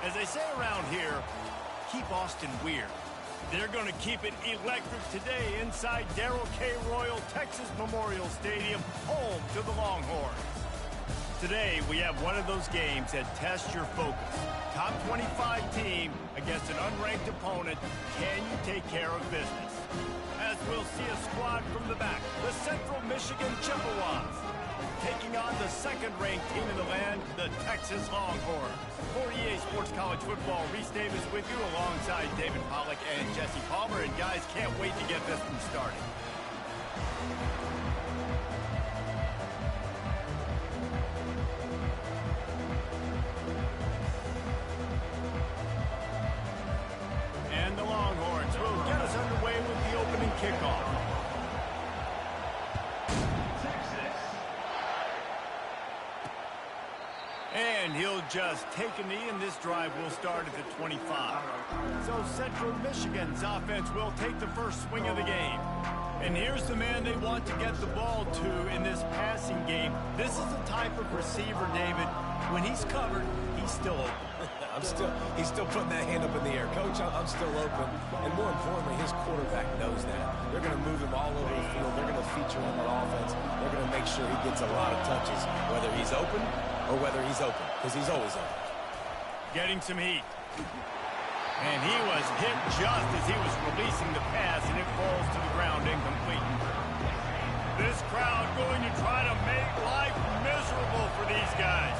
As they say around here, keep Austin weird. They're going to keep it electric today inside Darrell K. Royal Texas Memorial Stadium, home to the Longhorns. Today, we have one of those games that tests your focus. Top 25 team against an unranked opponent. Can you take care of business? As we'll see a squad from the back, the Central Michigan Chippewas, taking on the second-ranked team in the land, the Texas Longhorns. For EA Sports College Football, Reese Davis with you alongside David Pollack and Jesse Palmer. And guys, can't wait to get this one started. And the Longhorns will get us underway with the opening kickoff. And he'll just take a knee, and this drive will start at the 25. So Central Michigan's offense will take the first swing of the game. And here's the man they want to get the ball to in this passing game. This is the type of receiver, David, when he's covered, he's still open. He's still putting that hand up in the air. Coach, I'm still open. And more importantly, his quarterback knows that. They're going to move him all over the field. They're going to feature him on offense. They're going to make sure he gets a lot of touches, whether he's open or whether he's open, because he's always open. Getting some heat. And he was hit just as he was releasing the pass, and it falls to the ground incomplete. This crowd going to try to make life miserable for these guys.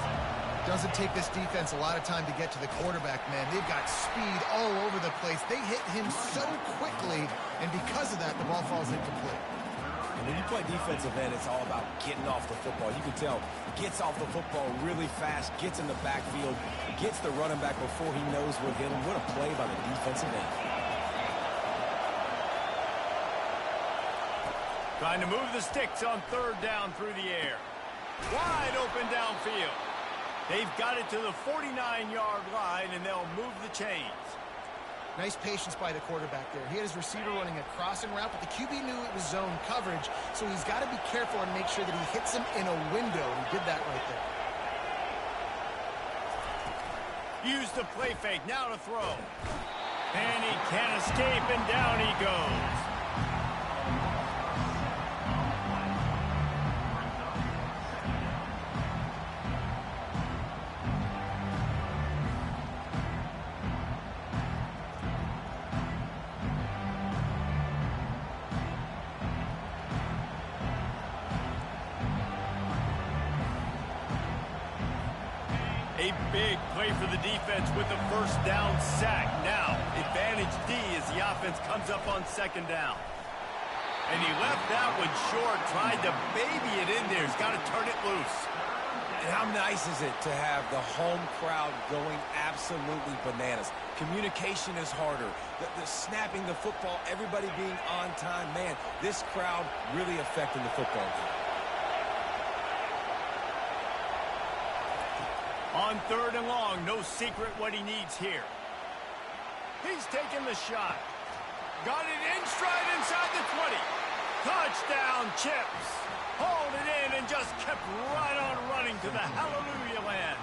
Doesn't take this defense a lot of time to get to the quarterback, man. They've got speed all over the place. They hit him so quickly, and because of that, the ball falls incomplete. And when you play defensive end, it's all about getting off the football. You can tell, gets off the football really fast, gets in the backfield, gets the running back before he knows what hit him. What a play by the defensive end. Trying to move the sticks on third down through the air. Wide open downfield. They've got it to the 49-yard line, and they'll move the chains. Nice patience by the quarterback there. He had his receiver running a crossing route, but the QB knew it was zone coverage, so he's got to be careful and make sure that he hits him in a window. He did that right there. Use the play fake, now to throw. And he can't escape, and down he goes. A big play for the defense with the first down sack. Now, advantage D as the offense comes up on second down. And he left that one short, tried to baby it in there. He's got to turn it loose. And how nice is it to have the home crowd going absolutely bananas? Communication is harder. The snapping the football, everybody being on time. Man, this crowd really affecting the football game. On third and long, no secret what he needs here. He's taking the shot. Got it in stride inside the 20. Touchdown, Chips. Hauled it in and just kept right on running to the hallelujah land.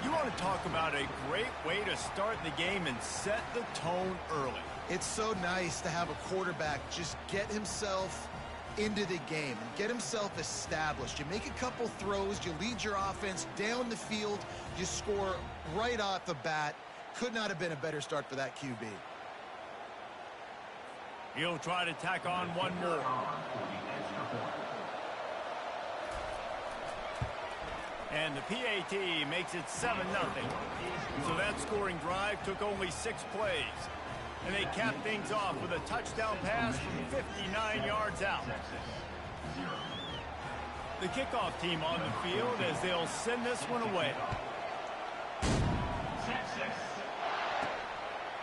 You want to talk about a great way to start the game and set the tone early. It's so nice to have a quarterback just get himself into the game and get himself established. You make a couple throws, you lead your offense down the field, you score right off the bat. Could not have been a better start for that QB. He'll try to tack on one more. And the PAT makes it 7-0. So that scoring drive took only 6 plays. And they cap things off with a touchdown pass from 59 yards out. The kickoff team on the field as they'll send this one away.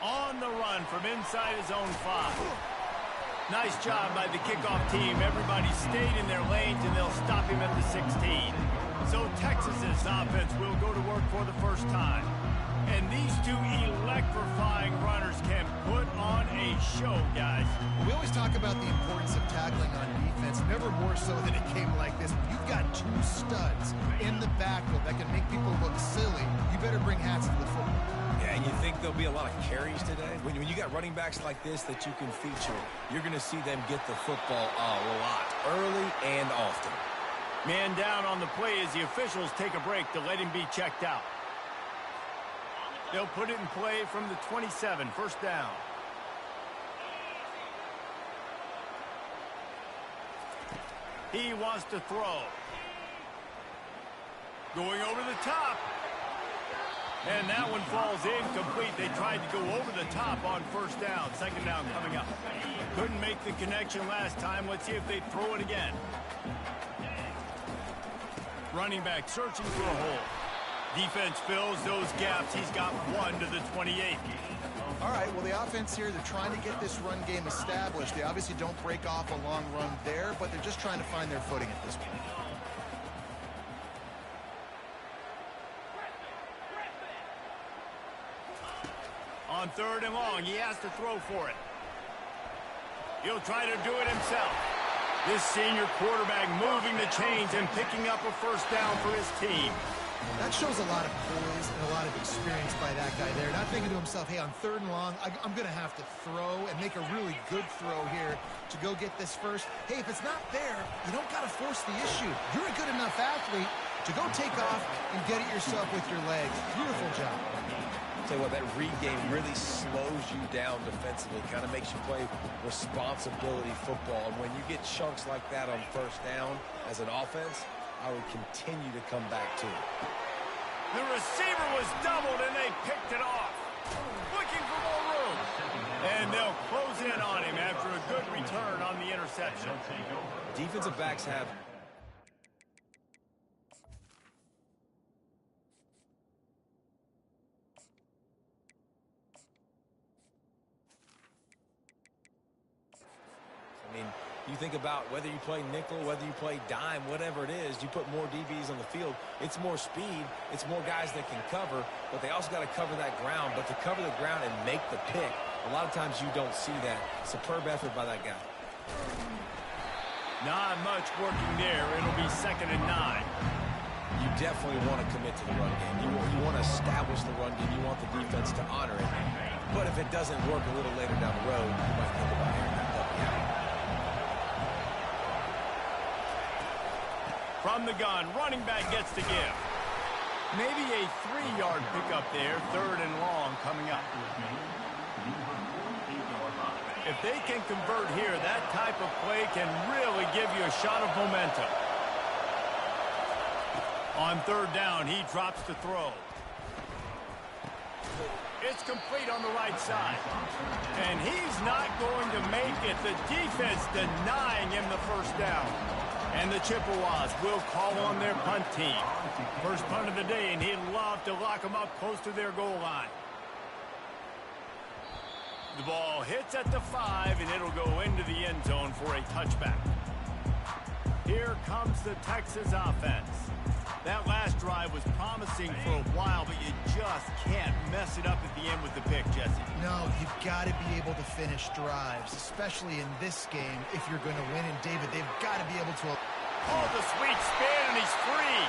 On the run from inside his own 5. Nice job by the kickoff team. Everybody stayed in their lanes, and they'll stop him at the 16. So Texas's offense will go to work for the first time. And these two electrifying runners can put on a show, guys. We always talk about the importance of tackling on defense, never more so than a game like this. You've got two studs in the backfield that can make people look silly. You better bring hats there'll be a lot of carries today. When you got running backs like this that you can feature, you're going to see them get the football a lot, early and often. Man down on the play as the officials take a break to let him be checked out. They'll put it in play from the 27, first down. He wants to throw. Going over the top. And that one falls incomplete. They tried to go over the top on first down. Second down coming up. Couldn't make the connection last time. Let's see if they throw it again. Running back searching for a hole. Defense fills those gaps. He's got 1 to the 28. All right, well, the offense here, they're trying to get this run game established. They obviously don't break off a long run there, but they're just trying to find their footing at this point. On 3rd and long, he has to throw for it. He'll try to do it himself. This senior quarterback moving the chains and picking up a first down for his team. That shows a lot of poise and a lot of experience by that guy there. Not thinking to himself, hey, on 3rd and long, I'm going to have to throw and make a really good throw here to go get this first. Hey, if it's not there, you don't got to force the issue. You're a good enough athlete to go take off and get it yourself with your legs. Beautiful job. Tell you what, that read game really slows you down defensively, kind of makes you play responsibility football. And when you get chunks like that on first down as an offense, I would continue to come back to it. The receiver was doubled, and they picked it off. Looking for more room. And they'll close in on him after a good return on the interception. Defensive backs have... I mean, you think about whether you play nickel, whether you play dime, whatever it is, you put more DBs on the field. It's more speed. It's more guys that can cover, but they also got to cover that ground. But to cover the ground and make the pick, a lot of times you don't see that. Superb effort by that guy. Not much working there. It'll be 2nd and 9. You definitely want to commit to the run game. You want to establish the run game. You want the defense to honor it. But if it doesn't work a little later down the road, you might think about airing that puppy out. From the gun, running back gets to give. Maybe a 3-yard pickup there, 3rd and long coming up. If they can convert here, that type of play can really give you a shot of momentum. On 3rd down, he drops to throw. It's complete on the right side. And he's not going to make it. The defense denying him the first down. And the Chippewas will call on their punt team. First punt of the day, and he'd love to lock them up close to their goal line. The ball hits at the 5, and it'll go into the end zone for a touchback. Here comes the Texas offense. That last drive was promising for a while, but you just can't mess it up at the end with the pick, Jesse. No, you've got to be able to finish drives, especially in this game if you're going to win. And, David, they've got to be able to... Oh, the sweet spin, and he's free.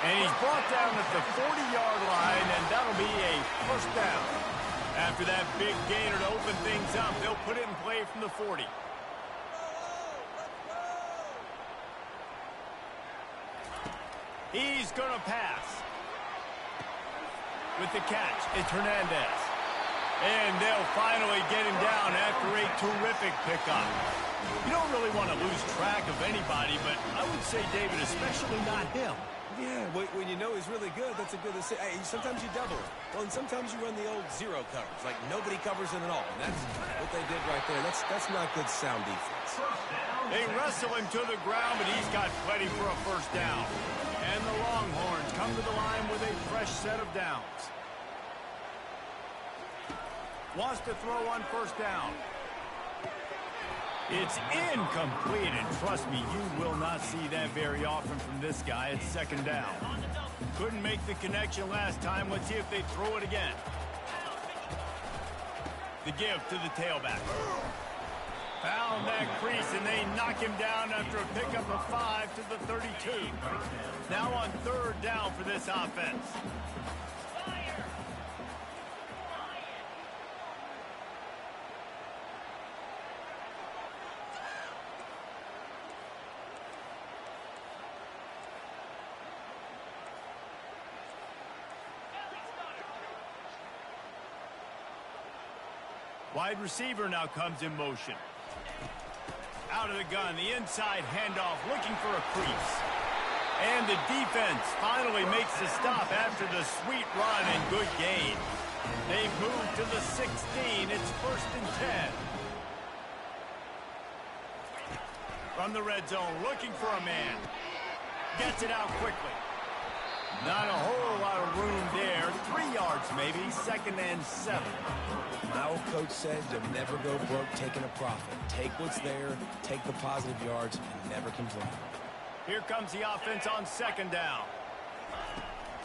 And he's brought down at the 40-yard line, and that'll be a first down. After that big gainer to open things up, they'll put it in play from the 40. He's going to pass. With the catch, it's Hernandez. And they'll finally get him down after a terrific pickup. You don't really want to lose track of anybody, but I would say, David, especially not him. Yeah, when you know he's really good, that's a good to say. Hey, sometimes you double it. Well, and sometimes you run the old zero coverage, like nobody covers it at all. And that's what they did right there. That's not good sound defense. They wrestle him to the ground, but he's got plenty for a first down. And the Longhorns come to the line with a fresh set of downs. Wants to throw on first down. It's incomplete, and trust me, you will not see that very often from this guy. It's 2nd down. Couldn't make the connection last time. Let's see if they throw it again. The give to the tailback. Found that crease, and they knock him down after a pickup of 5 to the 32. Now on 3rd down for this offense. Wide receiver now comes in motion. Out of the gun, the inside handoff, looking for a crease. And the defense finally makes the stop after the sweet run and good gain. They've moved to the 16. It's 1st and 10. From the red zone, looking for a man. Gets it out quickly. Not a whole lot of room there. 3 yards maybe, 2nd and 7. My old coach said you'll never go broke taking a profit. Take what's there, take the positive yards, and never complain. Here comes the offense on 2nd down.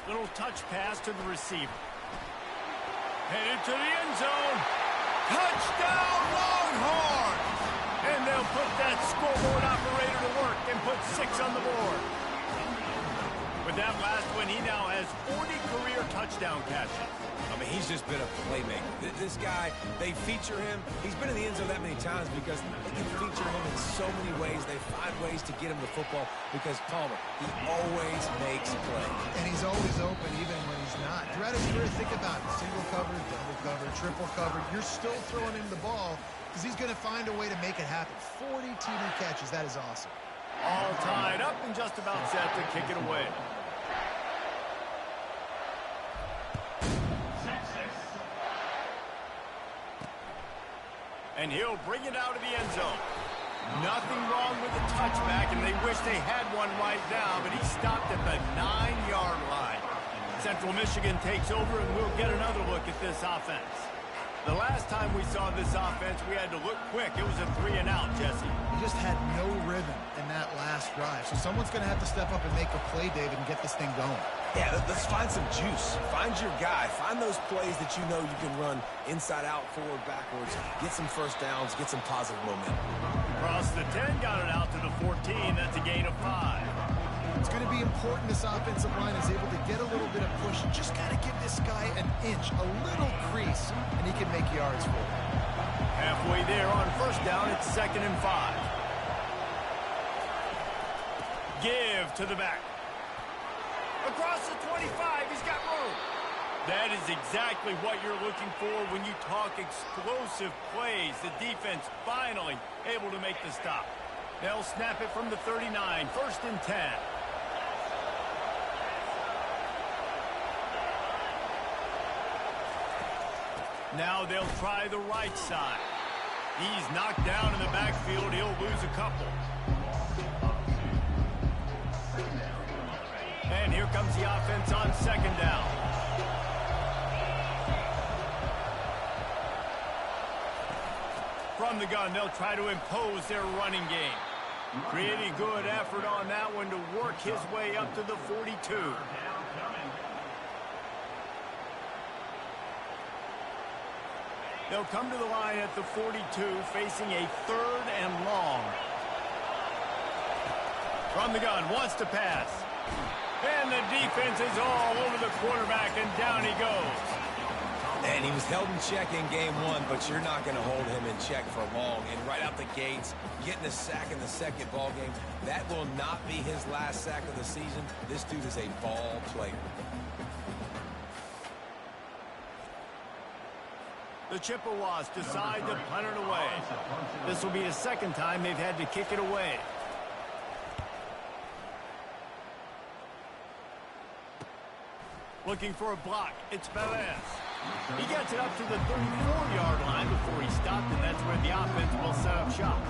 Little touch pass to the receiver. Headed to the end zone. Touchdown, Longhorns! And they'll put that scoreboard operator to work and put 6 on the board. With that last one, he now has 40 career touchdown catches. I mean, he's just been a playmaker. This guy, they feature him. He's been in the end zone that many times because they can feature him in so many ways. They find ways to get him the football because Palmer, he always makes plays. And he's always open even when he's not. Throughout his career, think about it. Single covered, double covered, triple covered. You're still throwing him the ball because he's going to find a way to make it happen. 40 TD catches. That is awesome. All tied up and just about set to kick it away. And he'll bring it out of the end zone. Nothing wrong with the touchback, and they wish they had one right now, but he stopped at the 9-yard line. Central Michigan takes over, and we'll get another look at this offense. The last time we saw this offense, we had to look quick. It was a 3-and-out, Jesse. He just had no rhythm in that last drive. So someone's going to have to step up and make a play, David, and get this thing going. Yeah, let's find some juice. Find your guy. Find those plays that you know you can run inside out, forward, backwards. Get some first downs. Get some positive momentum. Across the 10, got it out to the 14. That's a gain of 5. It's going to be important this offensive line is able to get a little bit of push. Just got to give this guy an inch, a little crease, and he can make yards for it. Halfway there on 1st down, it's 2nd and 5. Give to the back. Across the 25, he's got room. That is exactly what you're looking for when you talk explosive plays. The defense finally able to make the stop. They'll snap it from the 39, 1st and 10. Now they'll try the right side. He's knocked down in the backfield. He'll lose a couple. And here comes the offense on 2nd down. From the gun, they'll try to impose their running game. Pretty good effort on that one to work his way up to the 42. They'll come to the line at the 42, facing a 3rd and long. From the gun, wants to pass. And the defense is all over the quarterback, and down he goes. And he was held in check in game 1, but you're not going to hold him in check for long. And right out the gates, getting a sack in the 2nd ball game, that will not be his last sack of the season. This dude is a ball player. The Chippewas decide to punt it away. This will be the 2nd time they've had to kick it away. Looking for a block. It's Velez. He gets it up to the 34-yard line before he stopped, and that's where the offense will set up shop.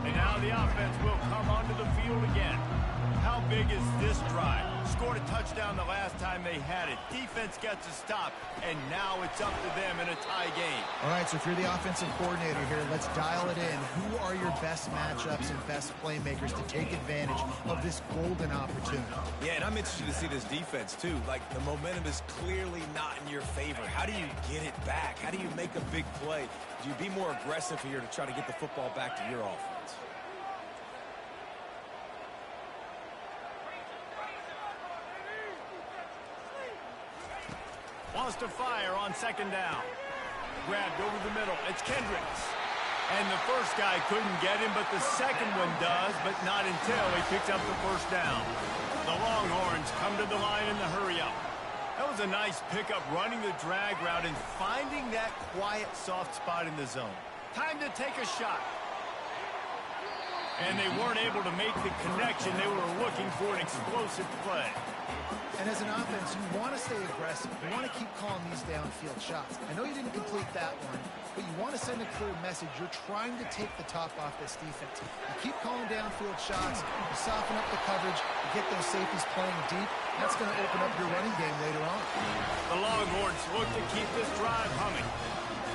And now the offense will come onto the field again. How big is this drive? Scored a touchdown the last time they had it. Defense gets a stop, and now it's up to them in a tie game. All right, so if you're the offensive coordinator here, let's dial it in. Who are your best matchups and best playmakers to take advantage of this golden opportunity? Yeah, and I'm interested to see this defense, too. Like, the momentum is clearly not in your favor. How do you get it back? How do you make a big play? Do you be more aggressive here to try to get the football back to your offense? Wants to fire on 2nd down. Grabbed over the middle. It's Kendricks. And the first guy couldn't get him, but the second one does, but not until he picks up the 1st down. The Longhorns come to the line in the hurry-up. That was was a nice pickup running the drag route and finding that quiet, soft spot in the zone. Time to take a shot. And they weren't able to make the connection. They were looking for an explosive play. And as an offense, you want to stay aggressive. You want to keep calling these downfield shots. I know you didn't complete that one, but you want to send a clear message. You're trying to take the top off this defense. You keep calling downfield shots. You soften up the coverage. You get those safeties playing deep. That's going to open up your running game later on. The Longhorns look to keep this drive humming.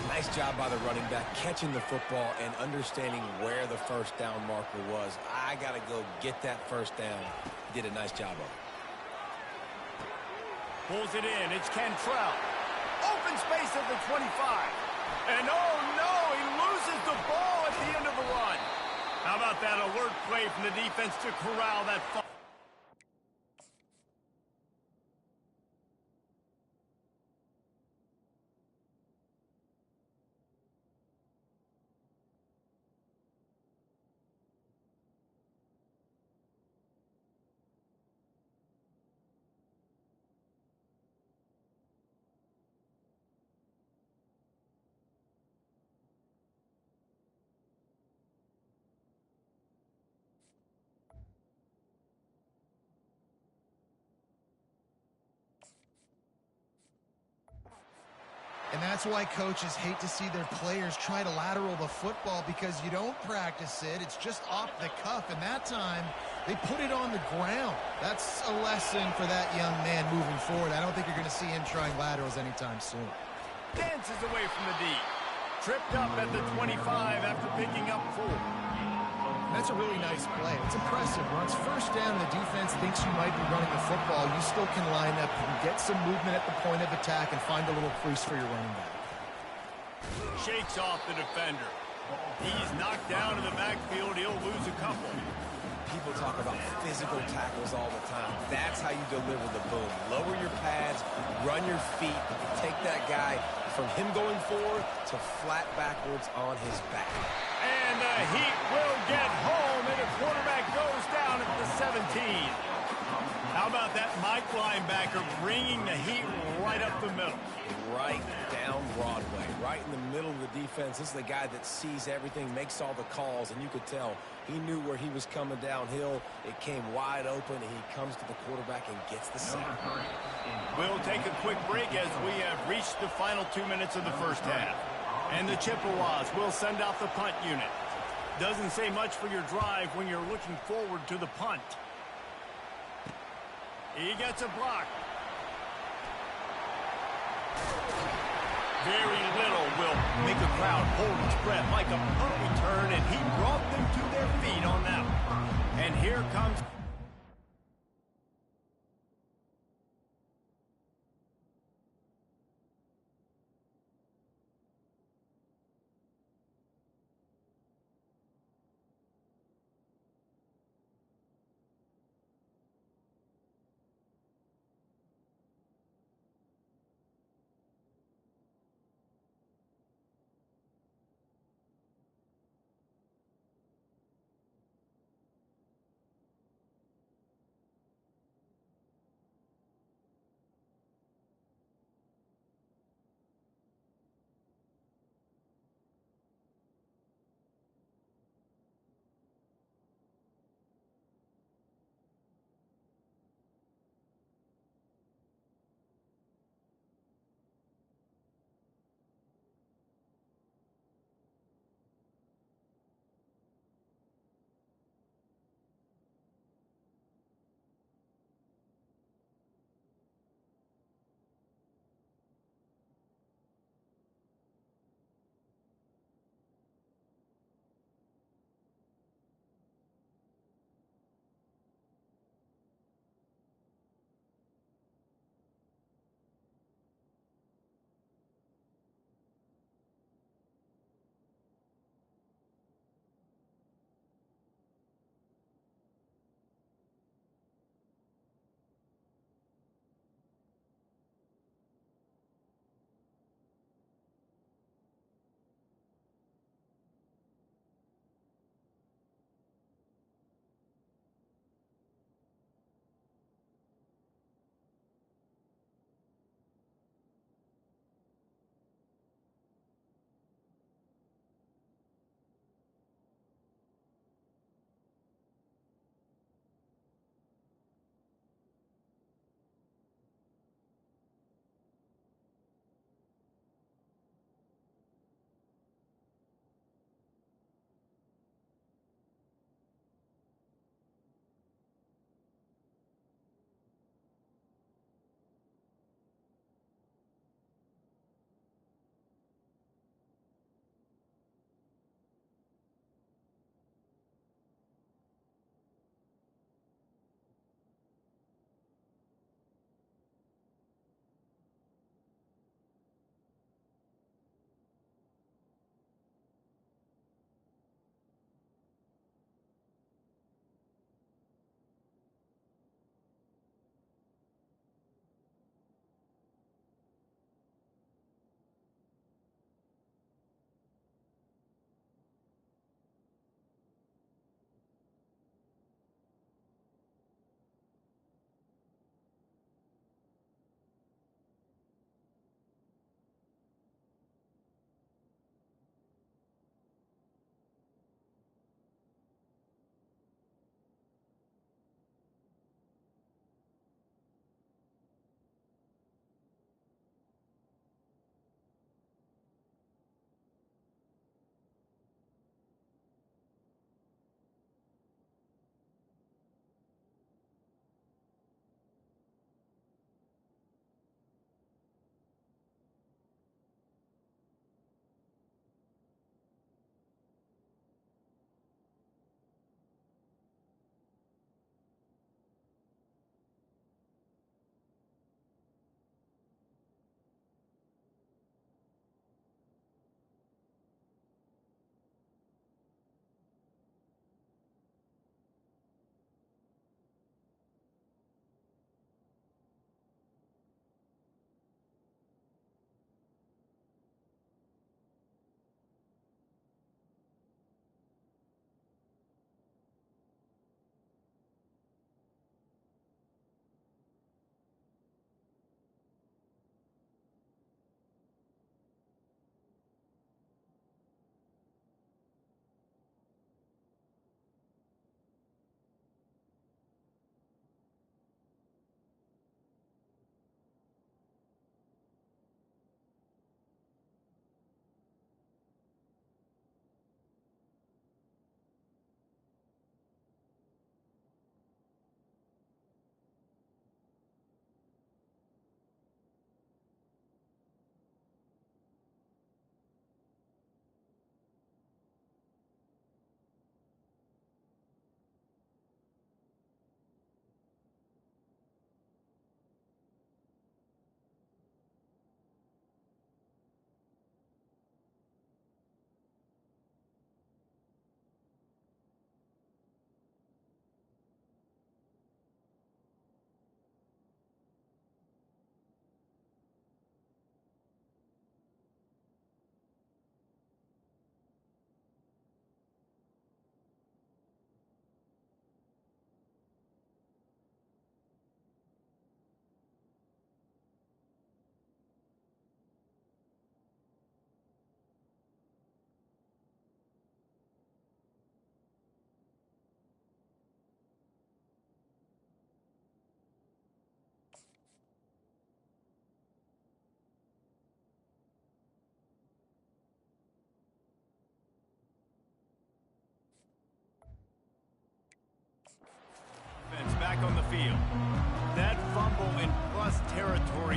Nice job by the running back, catching the football and understanding where the first down marker was. I got to go get that first down. Did a nice job of it. Pulls it in. It's Cantrell. Open space at the 25. And oh no, he loses the ball at the end of the run. How about that alert play from the defense to corral that fall? And that's why coaches hate to see their players try to lateral the football, because you don't practice it. It's just off the cuff. And that time, they put it on the ground. That's a lesson for that young man moving forward. I don't think you're going to see him trying laterals anytime soon. Dances away from the D. Tripped up at the 25 after picking up 4. That's a really nice play. It's impressive. Once first down, the defense thinks you might be running the football. You still can line up and get some movement at the point of attack and find a little crease for your running back. Shakes off the defender. He's knocked down in the backfield. He'll lose a couple. People talk about physical tackles all the time. That's how you deliver the boom. Lower your pads, run your feet, take that guy from him going forward to flat backwards on his back. And the Heat will get home, and the quarterback goes down at the 17. How about that Mike linebacker bringing the Heat right up the middle? Right down Broadway, right in the middle of the defense. This is the guy that sees everything, makes all the calls, and you could tell he knew where he was coming downhill. It came wide open, and he comes to the quarterback and gets the sack. We'll take a quick break as we have reached the final 2 minutes of the first half. And the Chippewas will send out the punt unit. Doesn't say much for your drive when you're looking forward to the punt. He gets a block. Very little will make a crowd hold its breath like a punt return, and he brought them to their feet on that one. And here comes...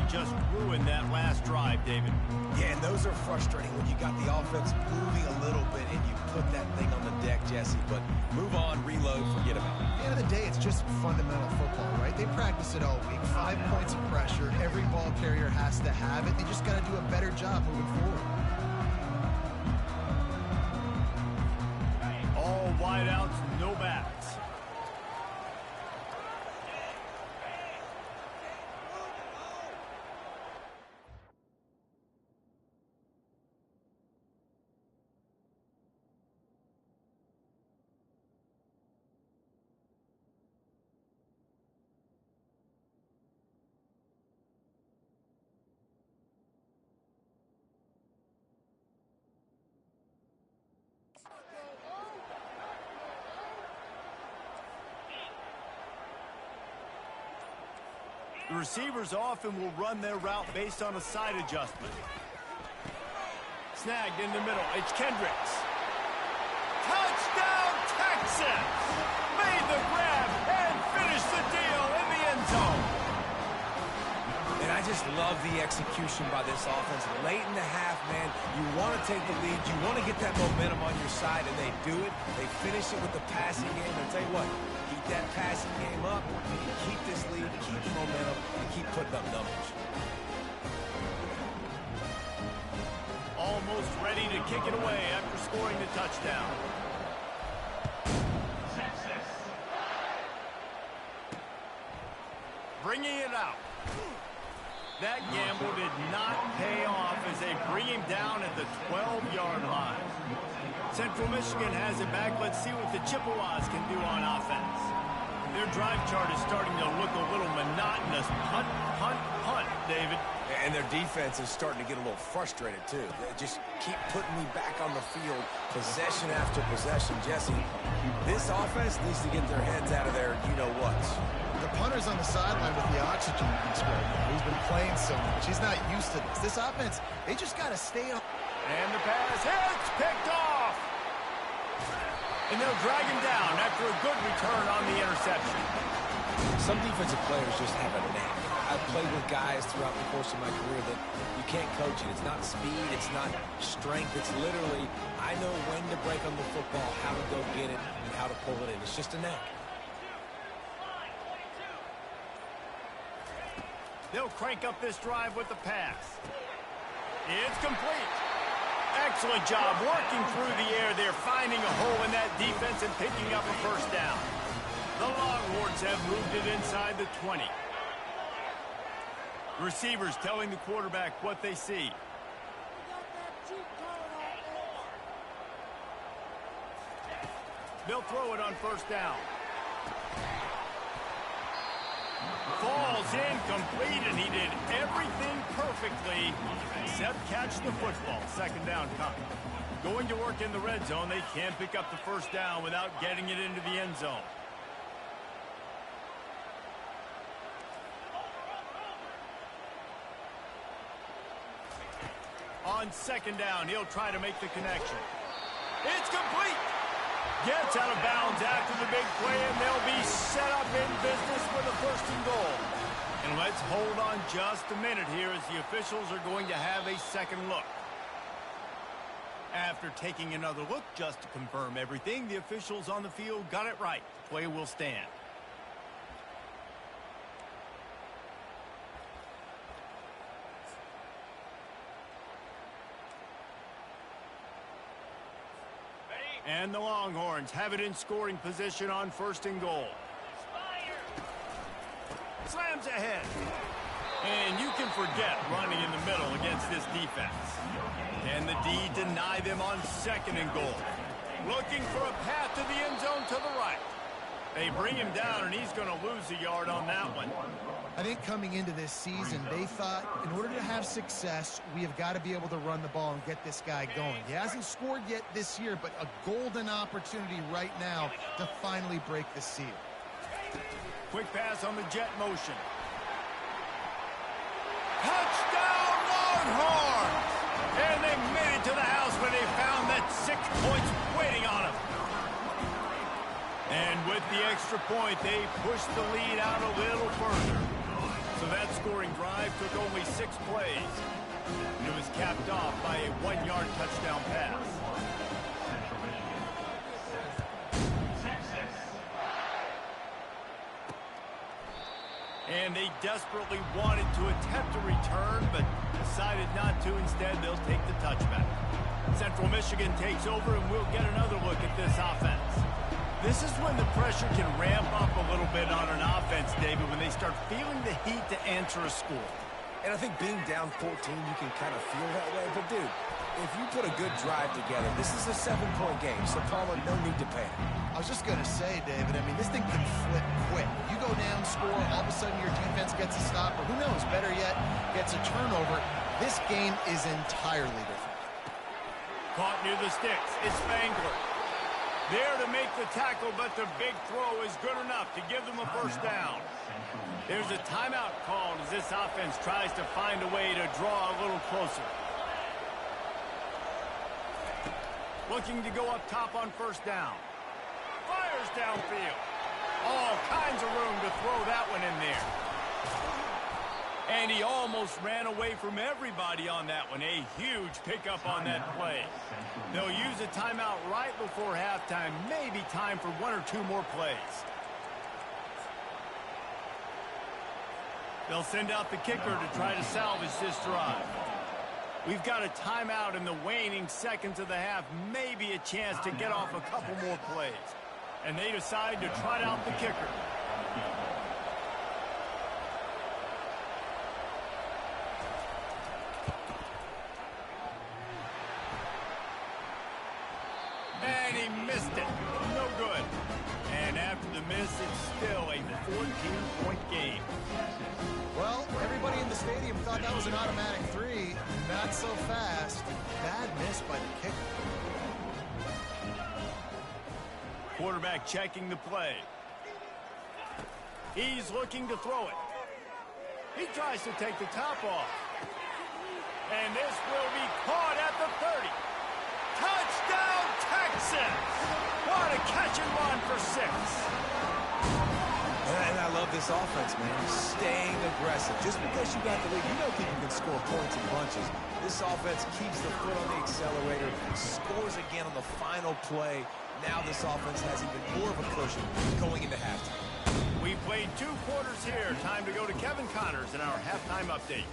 just ruined that last drive, David. Yeah, and those are frustrating when you got the offense moving a little bit and you put that thing on the deck, Jesse. But move on, reload, forget about it. At the end of the day, it's just fundamental football, right? They practice it all week. 5 points of pressure. Every ball carrier has to have it. They just got to do a better job moving forward. All wideouts, no backs. The receivers often will run their route based on a side adjustment. Snagged in the middle. It's Kendricks. Touchdown, Texas! Made the grab and finished the deal in the end zone. And I just love the execution by this offense. Late in the half, man, you want to take the lead. You want to get that momentum on your side, and they do it. They finish it with the passing game. And I'll tell you what, keep that passing game up, and you keep this lead, keep the momentum, and keep putting up numbers. Almost ready to kick it away after scoring the touchdown. Bringing it out. That gamble did not pay off as they bring him down at the 12-yard line. Central Michigan has it back. Let's see what the Chippewas can do on offense. Their drive chart is starting to look a little monotonous. Punt, punt, punt, David. And their defense is starting to get a little frustrated, too. They just keep putting me back on the field, possession after possession. Jesse, this offense needs to get their heads out of their you-know-whats. The punter's on the sideline with the oxygen mask right now. He's been playing so much. He's not used to this. This offense, they just got to stay on. And the pass hits, picked off. And they'll drag him down after a good return on the interception. Some defensive players just have a knack. I've played with guys throughout the course of my career that you can't coach it. It's not speed, it's not strength. It's literally, I know when to break on the football, how to go get it, and how to pull it in. It's just a knack. They'll crank up this drive with the pass. It's complete. Excellent job working through the air there, finding a hole in that defense and picking up a first down. The Longhorns have moved it inside the 20. Receivers telling the quarterback what they see. They'll throw it on first down. Falls incomplete, and he did everything perfectly except catch the football. Second down coming. Going to work in the red zone. They can't pick up the first down without getting it into the end zone. On second down, he'll try to make the connection. It's complete. Gets out of bounds after the big play, and they'll be set up in business with a first and goal. And let's hold on just a minute here as the officials are going to have a second look. After taking another look just to confirm everything, the officials on the field got it right. Play will stand. And the Longhorns have it in scoring position on first and goal. Slams ahead. And you can forget running in the middle against this defense. Can the D deny them on second and goal? Looking for a path to the end zone to the right. They bring him down, and he's going to lose a yard on that one. I think coming into this season, they thought in order to have success, we have got to be able to run the ball and get this guy going. He hasn't scored yet this year, but a golden opportunity right now to finally break the seal. Quick pass on the jet motion. Touchdown, Longhorns! And they made it to the house where they found that 6 points waiting on them. And with the extra point, they pushed the lead out a little further. So So that scoring drive took only 6 plays. And it was capped off by a 1-yard touchdown pass. And they desperately wanted to attempt a return, but decided not to. Instead, they'll take the touchback. Central Michigan takes over, and we'll get another look at this offense. This is when the pressure can ramp up a little bit on an offense, David, when they start feeling the heat to answer a score. And I think being down 14, you can kind of feel that way. But, dude, if you put a good drive together, this is a 7-point game, so Palmer, no need to panic. I was just going to say, David, I mean, this thing can flip quick. You go down, score, all of a sudden your defense gets a stop, or who knows, better yet, gets a turnover. This game is entirely different. Caught near the sticks. It's Spangler. There to make the tackle, but the big throw is good enough to give them a first down. There's a timeout called as this offense tries to find a way to draw a little closer. Looking to go up top on first down. Fires downfield. All kinds of room to throw that one in there. And he almost ran away from everybody on that one. A huge pickup on that play. They'll use a timeout right before halftime. Maybe time for 1 or 2 more plays. They'll send out the kicker to try to salvage this drive. We've got a timeout in the waning seconds of the half. Maybe a chance to get off a couple more plays. And they decide to trot out the kicker. And he missed it. No good. And after the miss, it's still a 14-point game. Well, everybody in the stadium thought that was an automatic 3. Not so fast. Bad miss by the kicker. Quarterback checking the play. He's looking to throw it. He tries to take the top off. And this will be caught at the 30. Touchdown, Texas! What a catch and run for 6. And I love this offense, man. Staying aggressive. Just because you got the lead, you know people can score points in bunches. This offense keeps the foot on the accelerator, scores again on the final play. Now this offense has even more of a cushion going into halftime. We played 2 quarters here. Time to go to Kevin Connors in our halftime update.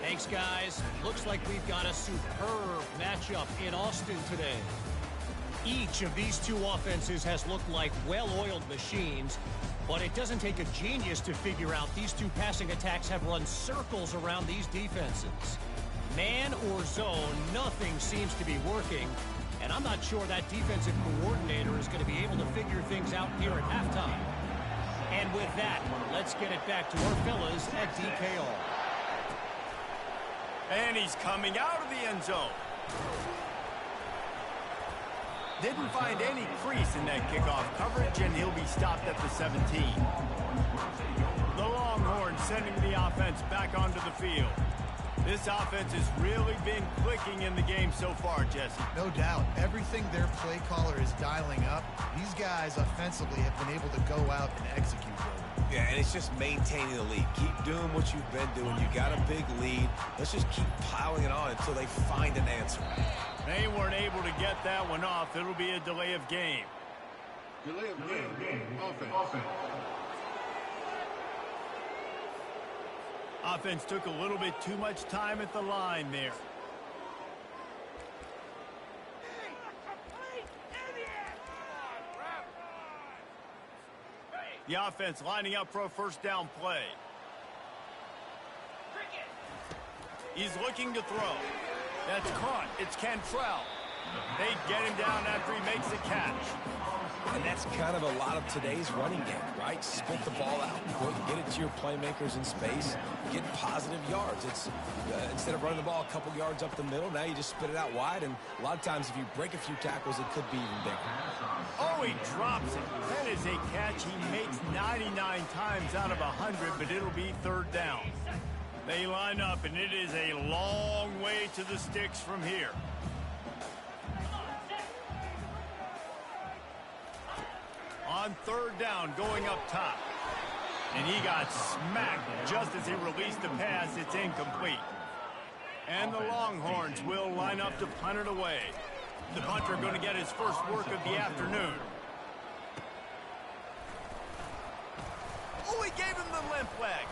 Thanks, guys. Looks like we've got a superb matchup in Austin today. Each of these 2 offenses has looked like well-oiled machines, but it doesn't take a genius to figure out these 2 passing attacks have run circles around these defenses. Man or zone, nothing seems to be working, and I'm not sure that defensive coordinator is going to be able to figure things out here at halftime. And with that, let's get it back to our fellas at DKR. And he's coming out of the end zone. Didn't find any crease in that kickoff coverage, and he'll be stopped at the 17. The Longhorns sending the offense back onto the field. This offense has really been clicking in the game so far, Jesse. No doubt. Everything their play caller is dialing up, these guys offensively have been able to go out and execute. Yeah, and it's just maintaining the lead. Keep doing what you've been doing. You got a big lead. Let's just keep piling it on until they find an answer. They weren't able to get that one off. It'll be a delay of game. Delay of game. Offense. Offense took a little bit too much time at the line there. The offense lining up for a first down play. He's looking to throw. That's caught. It's Cantrell. They get him down after he makes the catch. And that's kind of a lot of today's running game, right? Split the ball out, get it to your playmakers in space, get positive yards. It's instead of running the ball a couple yards up the middle, now you just spit it out wide, and a lot of times if you break a few tackles, it could be even bigger. Oh, he drops it. That is a catch he makes 99 times out of 100, but it'll be third down. They line up, and it is a long way to the sticks from here. On third down, going up top. And he got smacked just as he released the pass. It's incomplete. And the Longhorns will line up to punt it away. The punter going to get his first work of the afternoon. Oh, he gave him the limp leg.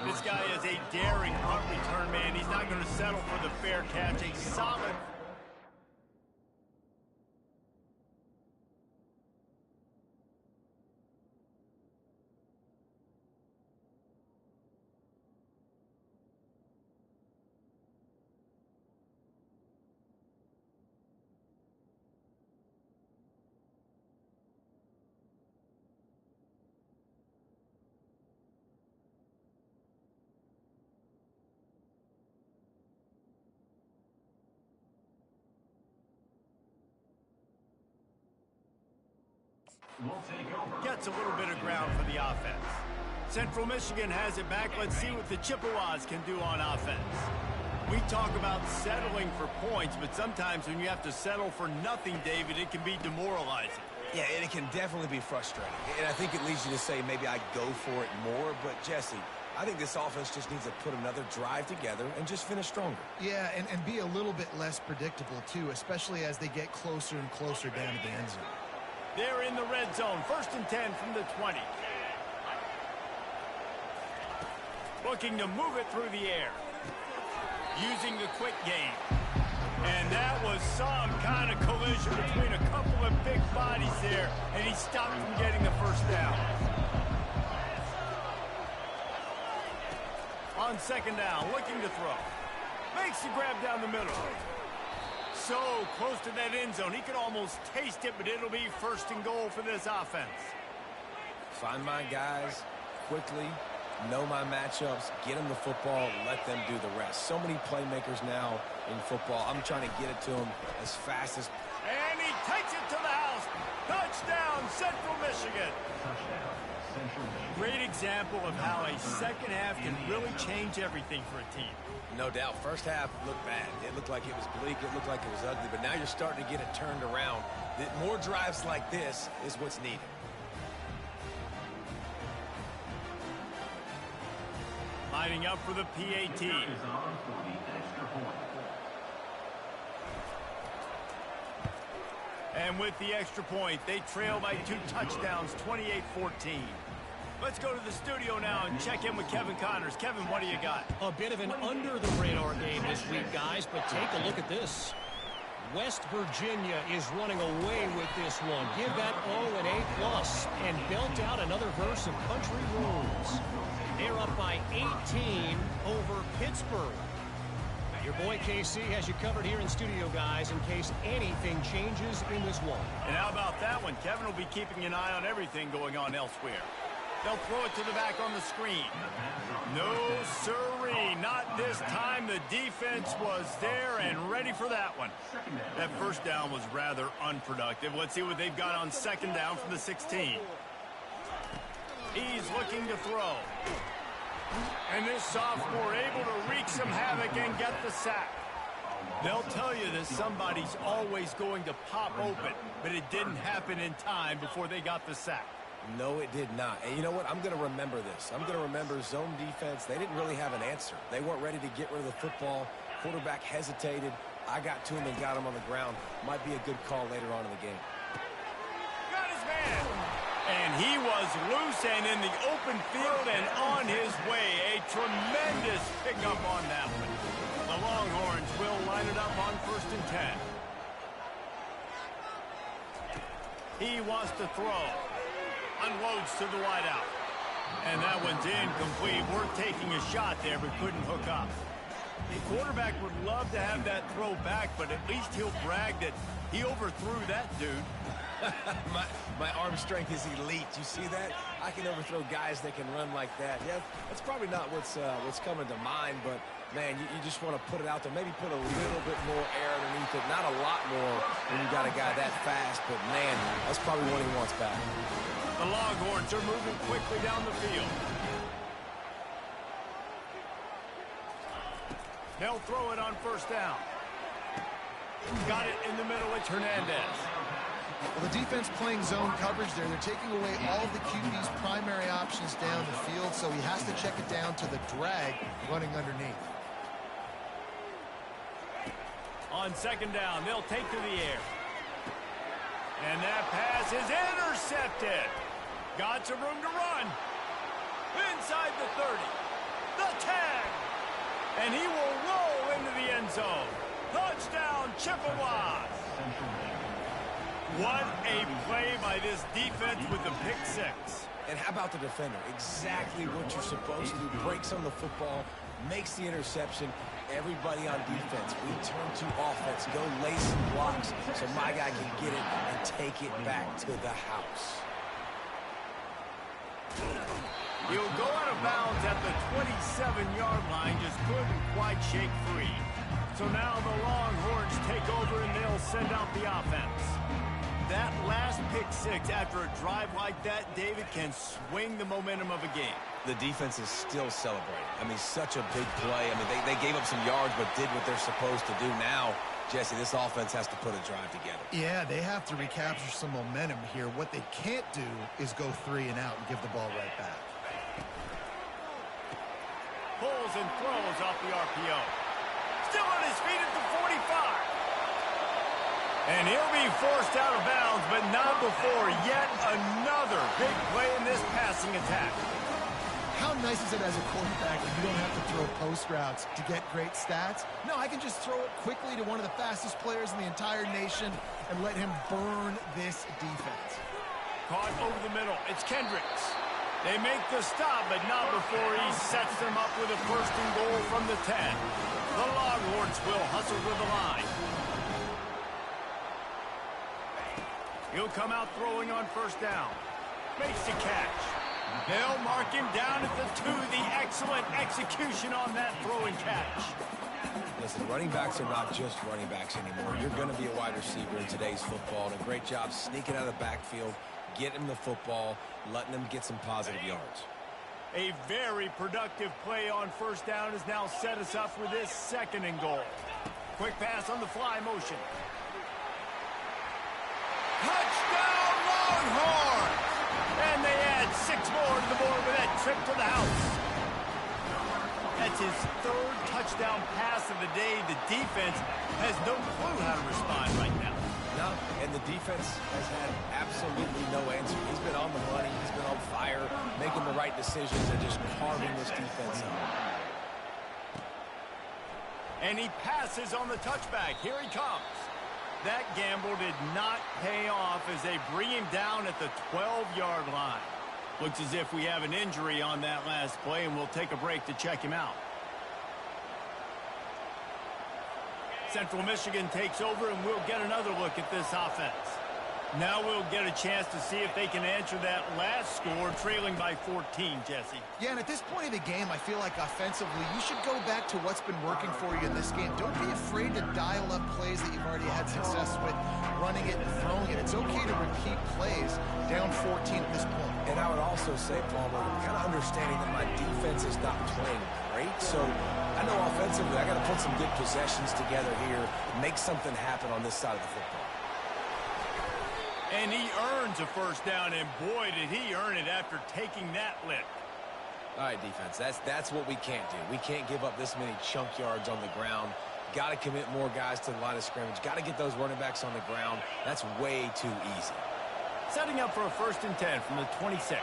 This guy is a daring punt return man. He's not going to settle for the fair catch. A solid... Gets a little bit of ground for the offense. Central Michigan has it back. Let's see what the Chippewas can do on offense. We talk about settling for points, but sometimes when you have to settle for nothing, David, it can be demoralizing. Yeah, and it can definitely be frustrating. And I think it leads you to say maybe I go for it more. But, Jesse, I think this offense just needs to put another drive together and just finish stronger. Yeah, and be a little bit less predictable, too, especially as they get closer and closer down to the end zone. They're in the red zone. 1st and 10 from the 20. Looking to move it through the air. Using the quick game. And that was some kind of collision between a couple of big bodies there, and he stopped from getting the first down. On 2nd down, looking to throw. Makes the grab down the middle. So close to that end zone. He could almost taste it, but it'll be 1st and goal for this offense. Find my guys quickly, know my matchups, get them the football, let them do the rest. So many playmakers now in football. I'm trying to get it to them as fast as... And he takes it to the house. Touchdown, Central Michigan. Great example of how a second half can really change everything for a team. No doubt. First half looked bad. It looked like it was bleak. It looked like it was ugly. But now you're starting to get it turned around. More drives like this is what's needed. Lining up for the PAT. And with the extra point, they trail by 2 touchdowns, 28-14. Let's go to the studio now and check in with Kevin Connors. Kevin, what do you got? A bit of an under-the-radar game this week, guys, but take a look at this. West Virginia is running away with this one. Give that O an A+ and belt out another verse of country roads. They're up by 18 over Pittsburgh. Now, your boy KC has you covered here in studio, guys, in case anything changes in this one. And how about that one? Kevin will be keeping an eye on everything going on elsewhere. They'll throw it to the back on the screen. No, sirree, not this time. The defense was there and ready for that one. That first down was rather unproductive. Let's see what they've got on 2nd down from the 16. He's looking to throw. And this sophomore able to wreak some havoc and get the sack. They'll tell you that somebody's always going to pop open, but it didn't happen in time before they got the sack. No, it did not. And you know what? I'm going to remember this. I'm going to remember zone defense. They didn't really have an answer. They weren't ready to get rid of the football. Quarterback hesitated. I got to him and got him on the ground. Might be a good call later on in the game. Got his man. And he was loose and in the open field and on his way. A tremendous pickup on that one. The Longhorns will line it up on 1st and 10. He wants to throw. Unloads to the wideout. And that one's incomplete. Worth taking a shot there, but couldn't hook up. The quarterback would love to have that throw back, but at least he'll brag that he overthrew that dude. my arm strength is elite. You see that? I can overthrow guys that can run like that. Yeah, that's probably not what's coming to mind, but man, you just want to put it out there. Maybe put a little bit more air underneath it. Not a lot more when you got a guy that fast, but man, that's probably what he wants back. The Longhorns are moving quickly down the field. They'll throw it on 1st down. Got it in the middle. It's Hernandez. Well, the defense playing zone coverage there. They're taking away all of the QB's primary options down the field, so he has to check it down to the drag running underneath. On second down, they'll take to the air. And that pass is intercepted. Got some room to run. Inside the 30. The 10. And he will roll into the end zone. Touchdown, Chippewas. What a play by this defense with the pick six. And how about the defender? Exactly what you're supposed to do. Breaks on the football, makes the interception. Everybody on defense, we turn to offense. Go lay some blocks so my guy can get it and take it back to the house. He'll go out of bounds at the 27-yard line, just couldn't quite shake free. So now the Longhorns take over and they'll send out the offense. That last pick six after a drive like that, David, can swing the momentum of a game. The defense is still celebrating. I mean, such a big play. I mean, they gave up some yards but did what they're supposed to do. Now, Jesse, this offense has to put a drive together. Yeah, they have to recapture some momentum here. What they can't do is go 3 and out and give the ball right back. Pulls and throws off the RPO. Still on his feet at the 45. And he'll be forced out of bounds, but not before yet another big play in this passing attack. How nice is it as a quarterback that you don't have to throw post routes to get great stats? No, I can just throw it quickly to one of the fastest players in the entire nation and let him burn this defense. Caught over the middle. It's Kendricks. They make the stop, but not before he sets them up with a first and goal from the 10. The Longhorns will hustle to the line. He'll come out throwing on first down. Makes the catch. They'll mark him down at the 2. The excellent execution on that throw and catch. Listen, running backs are not just running backs anymore. You're going to be a wide receiver in today's football. And a great job sneaking out of the backfield, getting him the football, letting him get some positive yards. A very productive play on first down has now set us up with this second and goal. Quick pass on the fly motion. Touchdown, Longhorns! And they add 6 more to the board with that trip to the house. That's his 3rd touchdown pass of the day. The defense has no clue how to respond right now. No, and the defense has had absolutely no answer. He's been on the money. He's been on fire, making the right decisions and just carving this defense up. And he passes on the touchback. Here he comes. That gamble did not pay off as they bring him down at the 12-yard line. Looks as if we have an injury on that last play, and we'll take a break to check him out. Central Michigan takes over, and we'll get another look at this offense. Now we'll get a chance to see if they can answer that last score, trailing by 14, Jesse. Yeah, and at this point of the game, I feel like offensively, you should go back to what's been working for you in this game. Don't be afraid to dial up plays that you've already had success with, running it and throwing it. It's okay to repeat plays down 14 at this point. And I would also say, Palmer, kind of understanding that my defense is not playing great, so I know offensively I got to put some good possessions together here, make something happen on this side of the football. And he earns a first down, and boy, did he earn it after taking that lick. All right, defense, that's what we can't do. We can't give up this many chunk yards on the ground. Got to commit more guys to the line of scrimmage. Got to get those running backs on the ground. That's way too easy. Setting up for a 1st and 10 from the 26.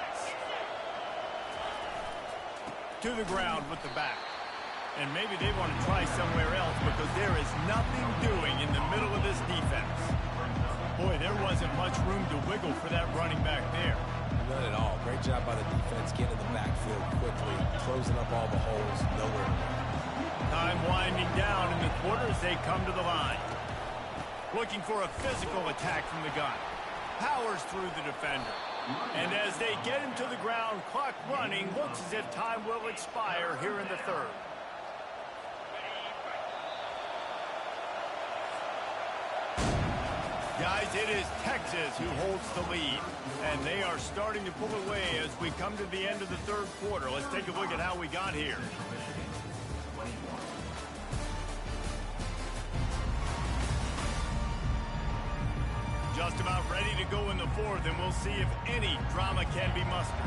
To the ground with the back. And maybe they want to try somewhere else because there is nothing doing in the middle of this defense. Boy, there wasn't much room to wiggle for that running back there. None at all. Great job by the defense getting in the backfield quickly, closing up all the holes, nowhere. Time winding down in the quarter as they come to the line. Looking for a physical attack from the gun. Powers through the defender. And as they get him to the ground, clock running, looks as if time will expire here in the 3rd. Guys, it is Texas who holds the lead, and they are starting to pull away as we come to the end of the 3rd quarter. Let's take a look at how we got here. just about ready to go in the fourth, and we'll see if any drama can be mustered.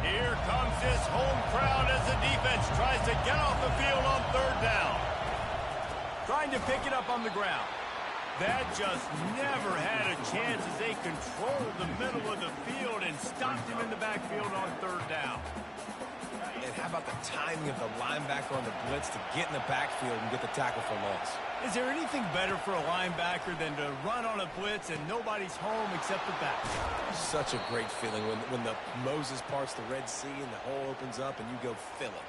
Here comes this home crowd as the defense tries to get off the field on third down. Trying to pick it up on the ground. That just never had a chance as they controlled the middle of the field and stopped him in the backfield on third down. And how about the timing of the linebacker on the blitz to get in the backfield and get the tackle for loss? Is there anything better for a linebacker than to run on a blitz and nobody's home except the back? Such a great feeling when the Moses parts the Red Sea and the hole opens up and you go fill it.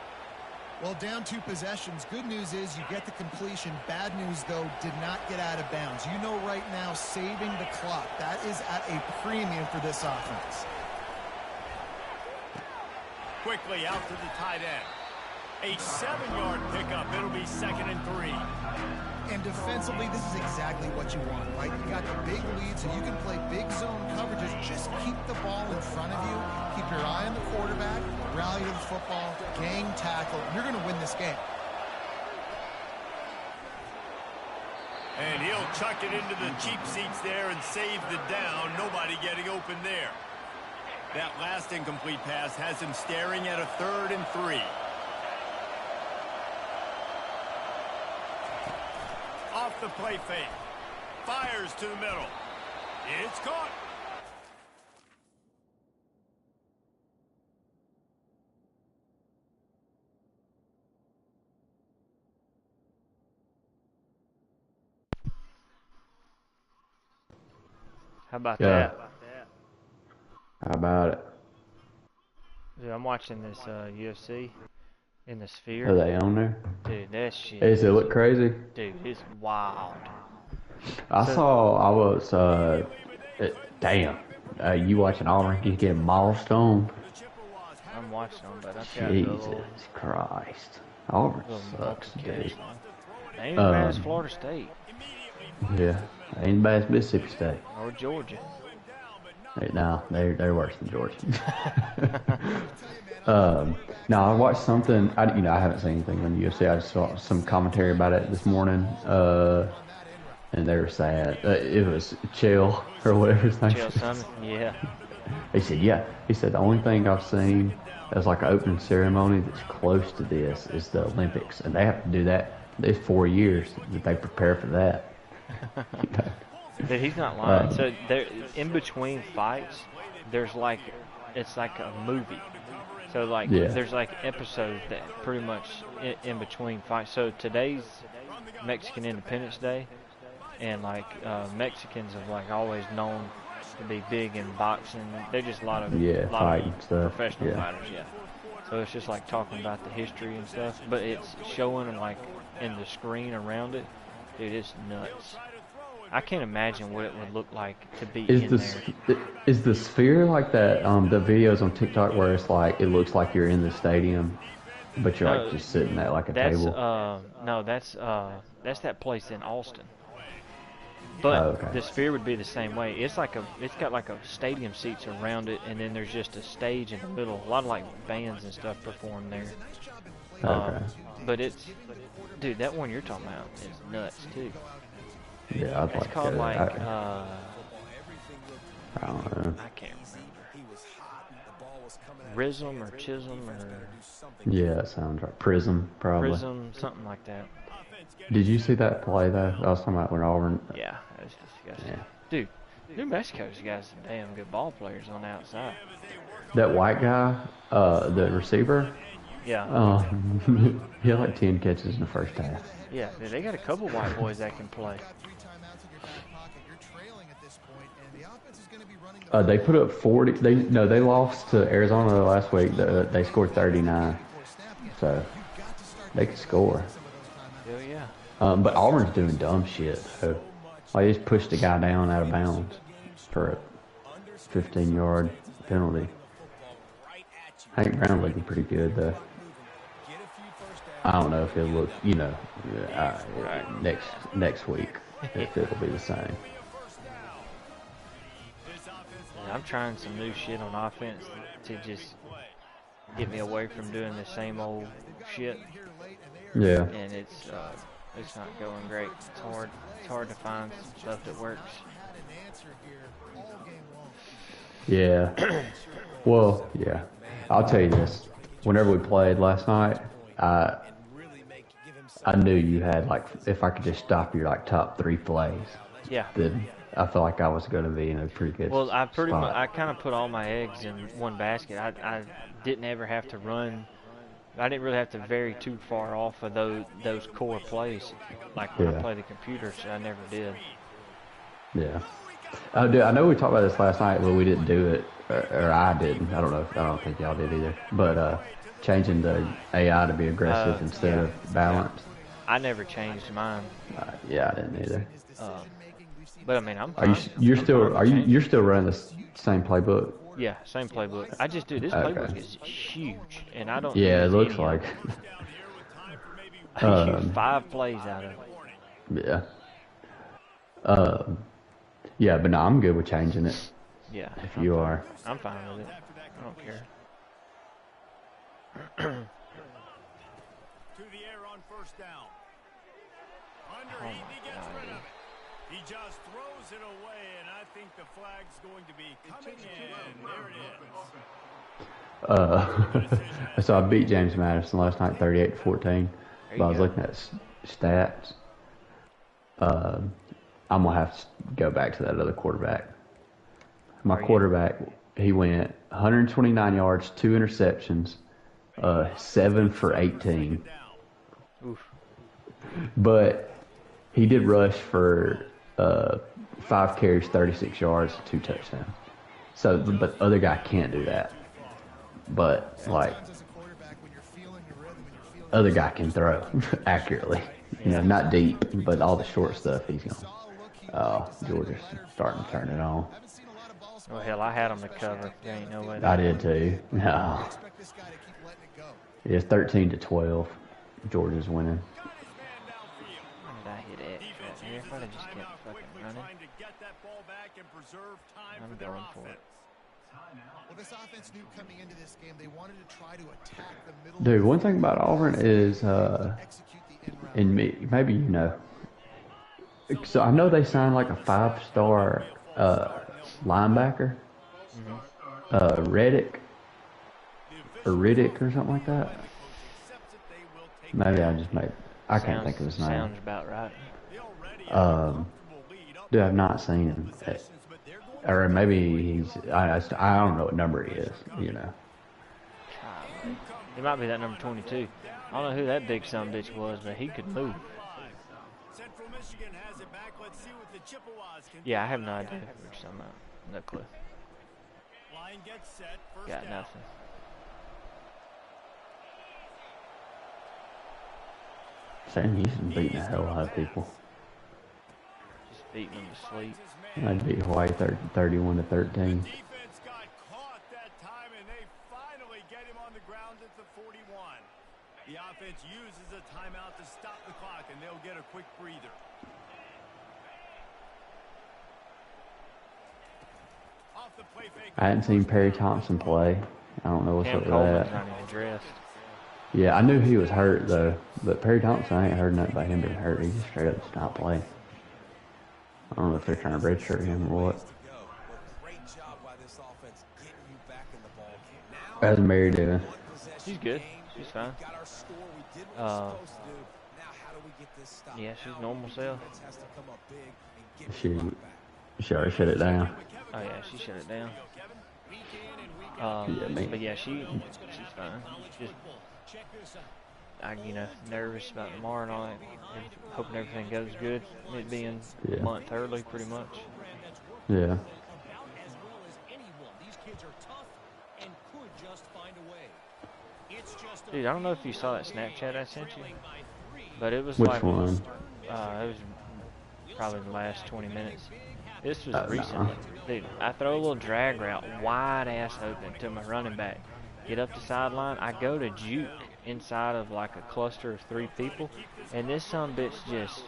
Well, down 2 possessions. Good news is you get the completion. Bad news, though, did not get out of bounds. You know right now, saving the clock. That is at a premium for this offense. Quickly out to the tight end. A 7-yard pickup. It'll be 2nd and 3. And defensively, this is exactly what you want, right? You got the big lead, so you can play big zone coverages. Just keep the ball in front of you. Keep your eye on the quarterback. Rally to the football. Gang tackle. You're going to win this game. And he'll chuck it into the cheap seats there and save the down. Nobody getting open there. That last incomplete pass has him staring at a 3rd and 3. Off the play fake. Fires to the middle. It's caught. How about Yeah. that? How about it? Dude, I'm watching this UFC in the Sphere. Are they on there? Dude, that shit. Does it look crazy? Dude, it's wild. Damn. You watching Auburn just get mossed on? I'm watching them, but I've got a little Jesus Christ. Auburn sucks, buckets, dude. man. They ain't as bad as Florida State Yeah. Ain't bad as Mississippi State. or Georgia. No, they're worse than Georgia. No, I watched something. I haven't seen anything on UFC. I just saw some commentary about it this morning, and they were sad. It was Chael or whatever his name Chael is. Sonnen, yeah. He said, yeah. He said the only thing I've seen as like an opening ceremony that's close to this is the Olympics, and they have to do that. There's 4 years that they prepare for that. Dude, he's not lying. So there, in between fights, it's like a movie. So like there's like episodes that pretty much in between fights. So today's Mexican Independence Day, and like Mexicans have like always known to be big in boxing. They're just a lot of fighting stuff. professional fighters. Yeah. So it's just like talking about the history and stuff, but it's showing like in the screen around it. Dude, it's nuts. I can't imagine what it would look like to be in there. Is the Sphere like that? The videos on TikTok where it's like it looks like you're in the stadium, but you're like just sitting at like a table. No, that's that place in Austin. But the Sphere would be the same way. It's got like a stadium seats around it, and then there's just a stage in the middle. A lot of like bands and stuff perform there. But dude, that one you're talking about is nuts too. Yeah, I'd It's like called to. like I don't know. I can't remember. Rhythm or Chisholm or Yeah, that sounds right. Prism, probably. Prism, something like that. Did you see that play though? I was talking about when Auburn. Yeah, that's disgusting. Yeah. Dude, New Mexico's got some damn good ball players on the outside. That white guy, the receiver. Yeah. He had like 10 catches in the first half. Yeah, dude, they got a couple white boys that can play. They put up 40. They lost to Arizona last week. They scored 39, so they could score. Hell yeah. But Auburn's doing dumb shit. So, they just pushed the guy down out of bounds for a 15-yard penalty. Hank Brown looking pretty good though. I don't know if he'll look, next week if it'll be the same. Yeah, I'm trying some new shit on offense to just get me away from doing the same old shit. Yeah. And it's it's not going great. It's hard to find stuff that works. Yeah. Well, yeah. I'll tell you this. Whenever we played last night, I knew you had, like, if I could just stop your, like, top 3 plays. Yeah. Then I felt like I was going to be in a pretty good Well, I spot. kind of put all my eggs in one basket. I didn't ever have to run. I didn't really have to vary too far off of those core plays. Like when I play the computers, I never did. Yeah. Oh, dude, I know we talked about this last night, but we didn't do it, or I didn't. I don't know. I don't think y'all did either. But changing the AI to be aggressive instead of balanced. I never changed mine. Yeah, I didn't either. But I mean, I'm fine. You're still running the same playbook? Yeah, same playbook. I just do this playbook is huge, and I don't. Yeah, it looks like. I shoot 5 plays out of it. Yeah. Yeah, but no, I'm good with changing it. Yeah. If you are. I'm fine with it. I don't care. To the air on first down. Underneath, he gets rid of it. He just throws it away, and I think the flag's going to be coming in. There it is. So I beat James Madison last night 38-14. But I was looking at stats. I'm going to have to go back to that other quarterback. My quarterback, he went 129 yards, 2 interceptions, 7 for 18. Oof. But he did rush for 5 carries, 36 yards, 2 touchdowns. So, but other guy can't do that. But, like, other guy can throw accurately. You know, not deep, but all the short stuff he's going. Oh, Georgia's starting to turn it on. Well, hell, I had him to cover. There ain't no way. I did too. No. It's 13-12. Georgia's winning. I hit it right here. If I'd have just kept fucking running, I'm going for it. Well, this offense knew coming into this game they wanted to try to attack the middle. Dude, one thing about Auburn is, and maybe you know. So I know they signed like a 5-star linebacker, Riddick or something like that. Maybe I can't think of his name. Sounds about right. Dude, I've not seen him. Or maybe I don't know what number he is, you know. It might be that number 22. I don't know who that big son bitch was, but he could move. Yeah, I have no idea who you're talking about. No clue. Got nothing. Sam Houston beating the hell out of people. Just beating them to sleep. I beat Hawaii 31-13. Defense got caught that time, and they finally get him on the ground at the 41. The offense uses a timeout to stop the clock, and they'll get a quick breather. Off the play fake. I hadn't seen Perry Thompson play. I don't know what's up with Coleman's that. not even dressed. Yeah, I knew he was hurt though, but Perry Thompson, I ain't heard nothing about him being hurt. He just straight up just not playing. I don't know if they're trying to redshirt him or what. How's Mary doing? She's good. She's fine. Yeah, she's normal self. She already shut it down. Oh yeah, she shut it down. Yeah, man. But yeah, she's fine. Just nervous about tomorrow and all that. Hoping everything goes good. It being a month early, pretty much. Yeah. Dude, I don't know if you saw that Snapchat I sent you, but it was Which like one? it was probably the last 20 minutes. This was recently. Dude, I throw a little drag route wide ass open to my running back. Get up the sideline. I go to juke inside of like a cluster of 3 people, and this sumbitch just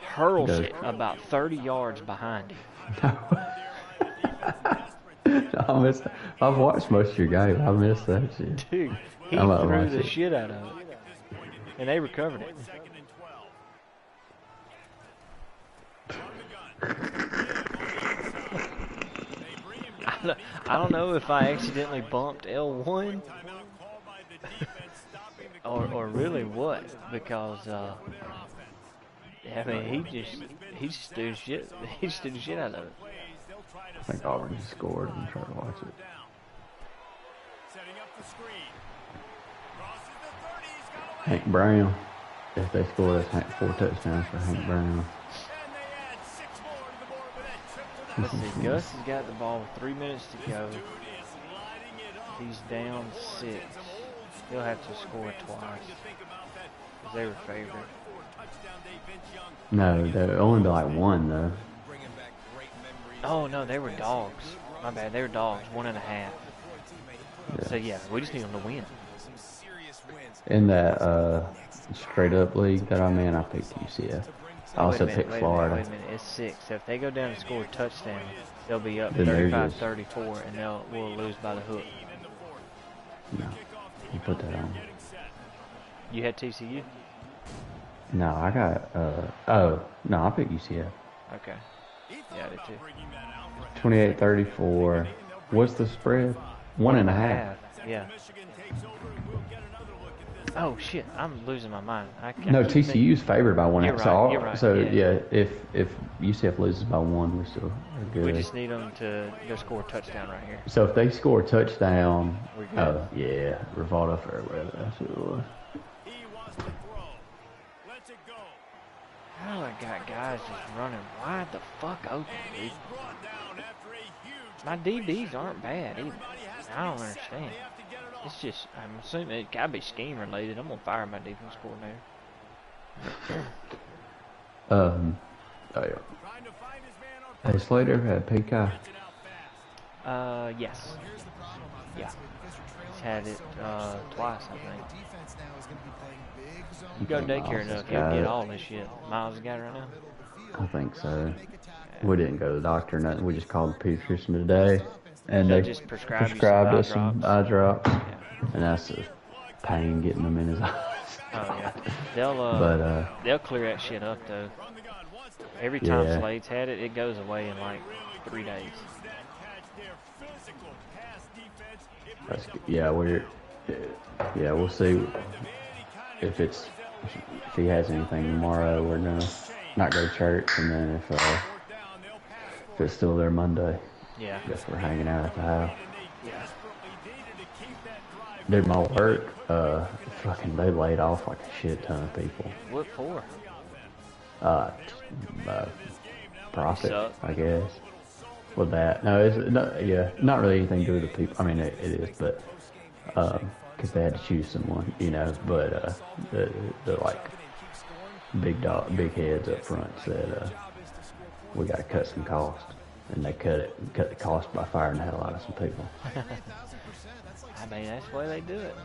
hurls it about 30 yards behind him. I've watched most of your game. I missed that shit. Dude, he threw the shit out of it, and they recovered it. I don't know if I accidentally bumped L1 or really what, because I mean he just threw shit out of it. I think Auburn just scored. I'm trying to watch it. Hank Brown. If they score, that's 4 touchdowns for Hank Brown. Let's see, Gus has got the ball with 3 minutes to go. He's down 6. He'll have to score twice, because they were favored. No, they'll only be like 1 though. Oh no, they were dogs. My bad, they were dogs, 1.5. Yeah. So yeah, we just need them to win. In that straight up league that I'm in, I picked UCF. I also picked Florida. Wait a minute, it's 6. So if they go down and score a touchdown, they'll be up 35-34, and we'll lose by the hook. No, you put that on. You had TCU? No, I got, no, I picked UCF. Okay. Yeah, I did too. 28-34. What's the spread? 1.5. Yeah. Oh shit, I'm losing my mind. No, TCU's favored by 1.5. You're right, you're right. So yeah, if UCF loses by 1, we're still good. We just need them to go score a touchdown right here. So if they score a touchdown, we're good. Yeah, Rivaldo for whatever that's what it was. Oh, I got guys just running wide the fuck open, dude. My DBs aren't bad either. I don't understand. It's just, I'm assuming it gotta be scheme related. I'm gonna fire my defense coordinator. Oh yeah. Has Slater had pink eye? Yes. Yeah. He's had it twice, I think. You go to daycare enough, you'll get all this shit. Miles got it right now? I think so. We didn't go to the doctor or nothing. We just called the pediatrician today, and they just prescribed us some eye drops. Yeah. And that's a pain getting them in his eyes. Oh yeah, they'll clear that shit up though. Every time Slade's had it, it goes away in like 3 days. That's good. Yeah, we'll see if he has anything tomorrow. We're gonna not go to church, and then if it's still there Monday, yeah, I guess we're hanging out at the house. Yeah. Dude, my work, they laid off like a shit ton of people. What for? Profit, I guess. With that, no, not really anything to do with the people. I mean, it is, but because they had to choose someone, But the like big heads up front said we got to cut some cost, and they cut the cost by firing the hell out of some people. I mean, that's the way they do it.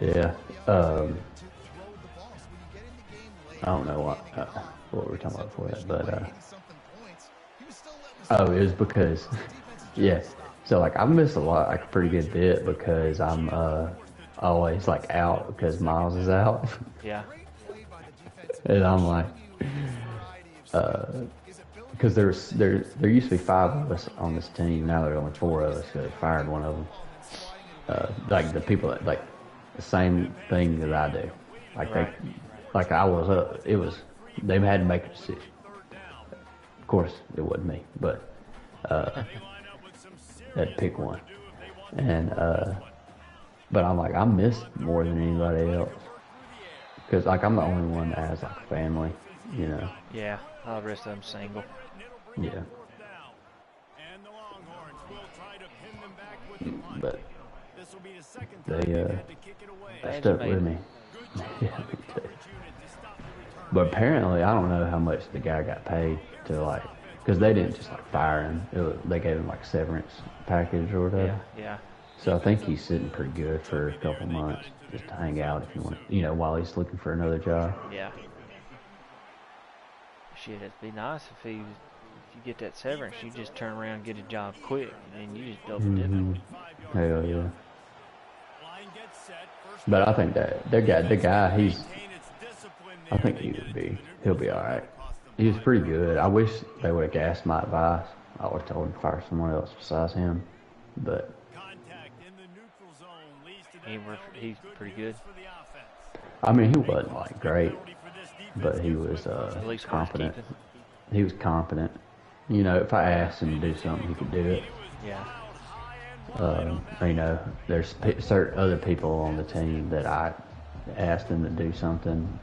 Yeah. I don't know what we were talking about before that, but it was because, yeah. So like I missed a lot, like a pretty good bit, because I'm always like out because Miles is out. Yeah. And I'm like, because there used to be 5 of us on this team. Now there are only 4 of us. So they fired one of them. Like the people that like the same thing that I do. Like right. I was they had to make a decision. Of course, it wasn't me, but they had to pick one. And but I'm like, I missed more than anybody else because like I'm the only one that has like a family, Yeah, all the rest of them single. Yeah. But they stuck with me. Yeah, me too. But apparently, I don't know how much the guy got paid to because they didn't just fire him. They gave him severance package or whatever. Yeah. So I think he's sitting pretty good for a couple months just to hang out if you want, while he's looking for another job. Yeah. Shit, it'd be nice if you get that severance, you just turn around and get a job quick, and then you just double dip it. Hell yeah. But I think that the guy, I think he'll be all right. He was pretty good. I wish they would have gassed Mike Vice. I would have told him to fire someone else besides him. But he's pretty good. I mean, he wasn't like great, but he was At least competent. He was competent. You know, if I asked him to do something, he could do it. Yeah. You know, there's certain other people on the team that I asked them to do something.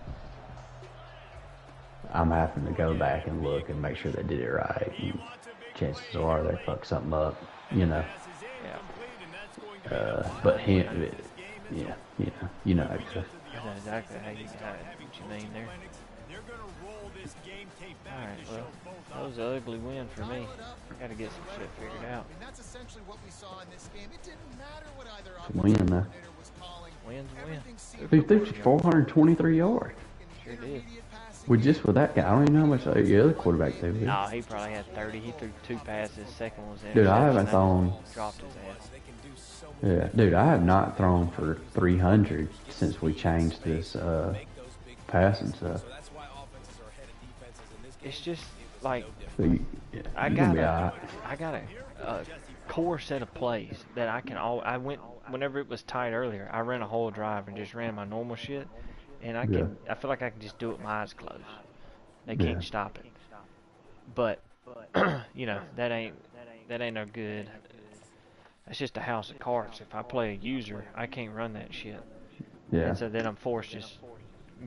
I'm having to go back and look and make sure they did it right. And chances are they fucked something up, you know. Yeah. But him, yeah, you know exactly. I know exactly what you mean there. Alright, well, that was an ugly win for me. I gotta get some shit figured out. That's essentially what we saw in this game. It didn't matter what either Win, though. was calling. Win's a win. He threw 423 yards. Sure did. Just with that guy, I don't even know how much the other quarterback threw. No, he probably had 30. He threw 2 passes. Second one was in. Dude, I haven't thrown. Dropped his ass. Yeah, dude, I have not thrown for 300 since we changed this passing stuff. It's just like So I got a core set of plays that I can I went whenever it was tight earlier. I ran a whole drive and just ran my normal shit, and I feel like I can just do it with my eyes closed. They can't stop it. But you know that ain't no good. That's just a house of cards. If I play a user, I can't run that shit. Yeah. And so then I'm forced just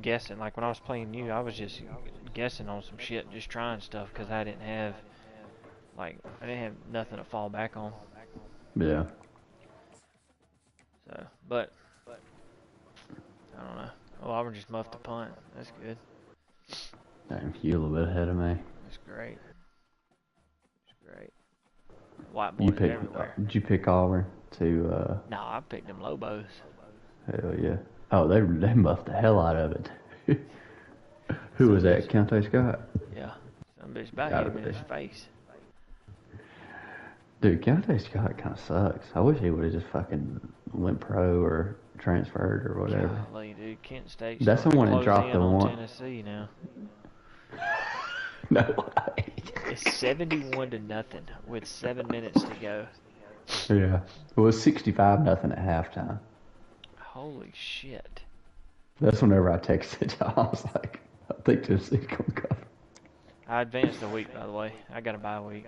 guessing. Like when I was playing you, I was just guessing on some shit, just trying stuff because I didn't have nothing to fall back on. Yeah. So, but I don't know. Oh, Auburn just muffed a punt. That's good. Damn, you a little bit ahead of me. That's great. That's great. White boys everywhere. Did you pick Auburn to? No, I picked them Lobos. Hell yeah. Oh, they muffed the hell out of it. Who was that? Keontae Scott? Yeah. Some bitch about hit him in his face. Dude, Keontae Scott kind of sucks. I wish he would have just fucking went pro or transferred or whatever. Golly, dude, Kent State. That's the one that dropped the one. Tennessee now. No way. It's 71-0 with 7 minutes to go. Yeah. It was 65-0 at halftime. Holy shit. That's whenever I texted y'all. I was like, I think Tennessee's gonna cover. I advanced a week, by the way. I got a bye week.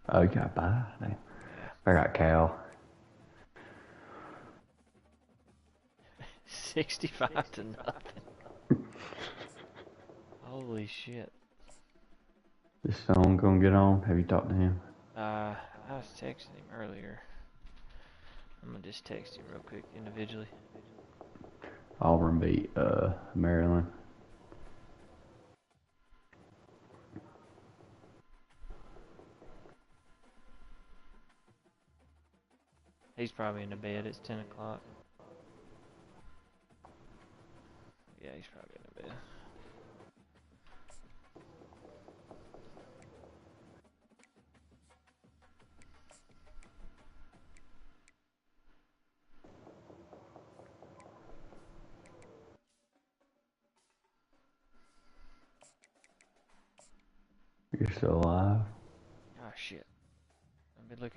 Oh, you got a bye? Yeah. I got Cal. 65-0. Holy shit. This song gonna get on? Have you talked to him? I was texting him earlier. I'm gonna just text him real quick individually. Auburn beat Maryland. He's probably in the bed. It's 10 o'clock. Yeah, he's probably in the bed. You're still alive?